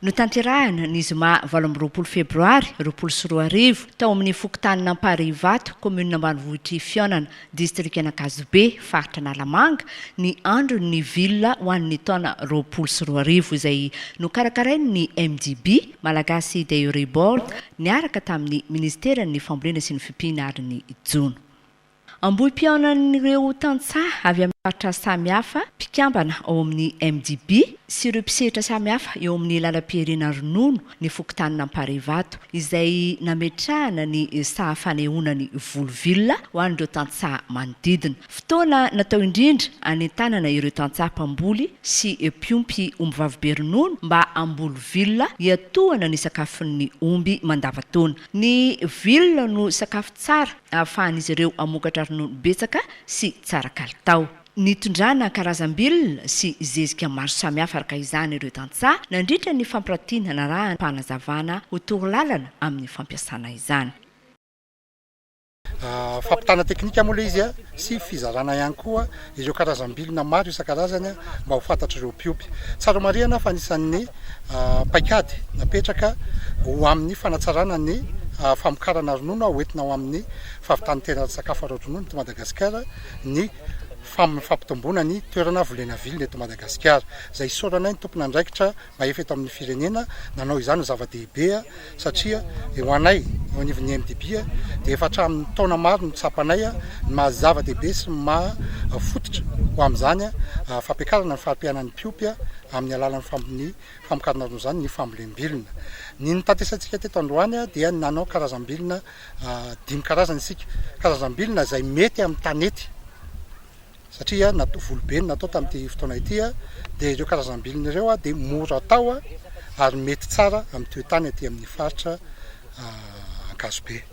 No tanterahana ny zoma 20 febroary 2024 tao amin'ny fokontany Namparivato commune ambanivohitry Fionana district Anakazobe faritra Nalamanga ny Andron'ny vilona ho an'ny taona 2024 izay nokarakarain'ny MDB Malagasy Dairy Board niaraka tamin'ny ministeran'ny fambolena sy ny fipihana ny Jona. Ambohi-pionan'ireo tantsaha avy amin'ny faritra samihafa mpikambana ao amin'ny MDB sy ireo mpisehatra samihafa eo amin'ny lalam-pirenena ronono ny fokontany Namparivato izay nametrahana ny sahafanehoana ny volovilona ho an'ireo tantsaha manodidina. Fotoana natao indrindra anentanana ireo tantsaha mpamboly sy mpiompy ombivavy ronono mba hamboly vilona hiatohana ny sakafon'ny omby mandavan-taona. Ny vilona no sakafo tsara ahafahan'izy ireo amokatra ronono betsaka sy tsara kalitao. Ny tondrana karazam-bilona sy zezika maro samihafa araka izany ireo tantsaha nandritra ny fampiratiana na raha mpanazavana ho torolalana amin'ny fampiasana izany. Fampitana teknika moa izy sy fizarana ihany koa ireo karazam-bilona maro isan-karazany mba ho fantatry ireo mpiompy. Tsara marihana fa anisan'ny paikady napetraka ho amin'ny fanatsarana ny famokarana ronono hoentina ao amin'ny fahavitana sakafo ara-ronono eto Madagasikara ny fampitomboana ny toerana volena vilona eto Madagasikara. Izay isaorana ny tompona andraikitra mba efa eto amin'ny firenena nanao izany zava-dehibe satria eo anay eo anivon'ny MDB dia efa hatramin'ny taona maro ny tsapanay ny mahazava-dehibe sy mahafototra ho amin'izany fampiakarana ny fahampihanan'ny mpiompy amin'ny alalan'ny famokarana ronono izany ny fambolem-bilona. Ny nitantesantsika teto Andron'ny dia nanao karazam-bilona 5 karazana isika. Karazam-bilona izay mety amin'ny tanety satria volobe natao tamin'ity fotoana ity dia ireo karazam-bilona ireo dia mora atao ary mety tsara amin'ny toetany aty amin'ny faritra Ankazobe.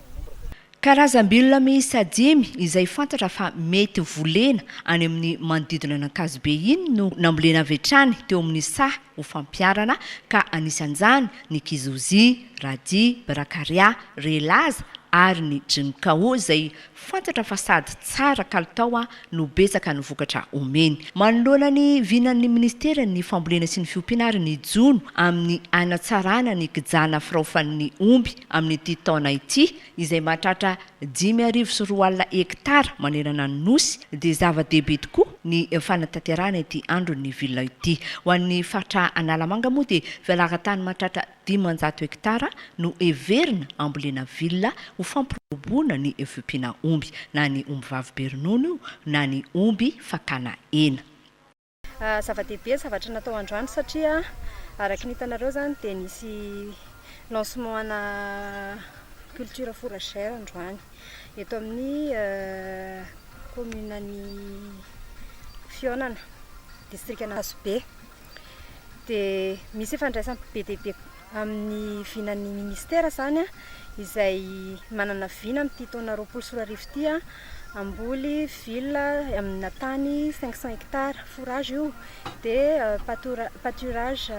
Karazam-bilona miisa 5 izay fantatra fa mety volena any amin'ny manodidina an'Ankazobe iny no nambolena avy hatrany teo amin'ny saha ho fampiarana ka anisan'izany ny kizozy, radi, brakaria, relaza ary ny jinkao izay fantatra fa sady tsara kalitao no betsaka ny vokatra omeny. Manoloana ny vinan'ny ministeran'ny fambolena sy ny fiompiana ny Jona amin'ny anatsarana ny kijana firaofan'ny omby amin'ny ity taona ity izay mahatratra 5.4 hektara manerana ny nosy dia zava-dehibe tokoa ny fanatanterahana ity Andron'ny vilona ity. Ho an'ny faritra Analamanga moa dia velara-tany mahatratra 500 hektara no everina ambolena vilona ho fampirobona ny fiompiana omby na ny omby vavy ronono na ny omby fakana hena. Zava-dehibe zavatra natao androany satria araka ny hitanareo zany dia nisy lancement ana culture fourragère androany eto amin'ny commune ny Fionana district Anakazobe dia misy fandraisana be dia be amin'ny vinan'ny ministera zany izay manana vina amin'ity taona 2024 ity amboly vilona amin'ny tany 500 hectares fourrage io dia pâturage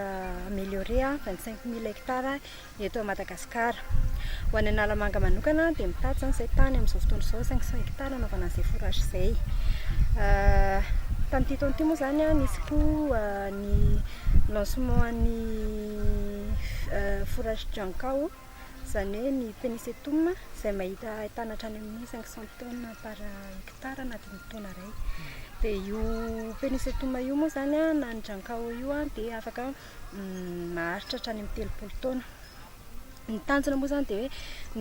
amélioré 25 000 hectares eto Madagasikara. Ho any Nalamanga manokana dia mitady zany izay tany amin'izao fotoana izao 500 hectares anaovana an'izay fourrage izay. Tamin'ity taona ity moa zany nisy koa ny lancement ny fourrage jinkao izany hoe ny pénicétum izay mahita ahitana hatrany amin'ny 500 tonnes par hectare anatin'ny taona iray. Dia io pénicétum io moa zany na ny jinkao io dia afaka maharitra hatrany amin'ny 30 taona. Ny tanjona moa zany dia hoe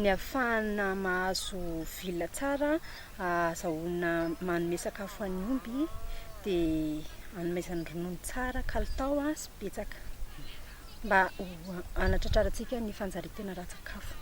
ny ahafahana mahazo vilona tsara azahoana manome sakafo an'ny omby dia anomaizany ronono tsara kalitao sy betsaka mba anatratrarantsika ny fanjariana ra-tsakafo.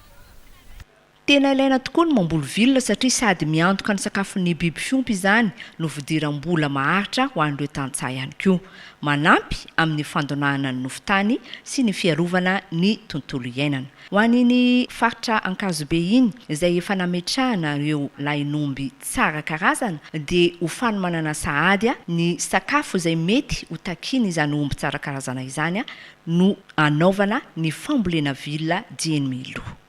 Tena ilaina tokoa ny mamboly vilona satria sady miantoka ny sakafon'ny biby fiompy izany no fidiram-bola maharitra ho an'ireo tantsaha ihany koa. Manampy amin'ny fandonahana ny nofotany sy ny fiarovana ny tontolo iainana. Ho an'ny faritra Ankazobe iny izay efa nametrahana ireo lainomby tsara karazana dia ho fanomanana sahady ny sakafo izay mety ho takiana izany omby tsara karazana izany no anaovana ny fambolena vilona 10 000.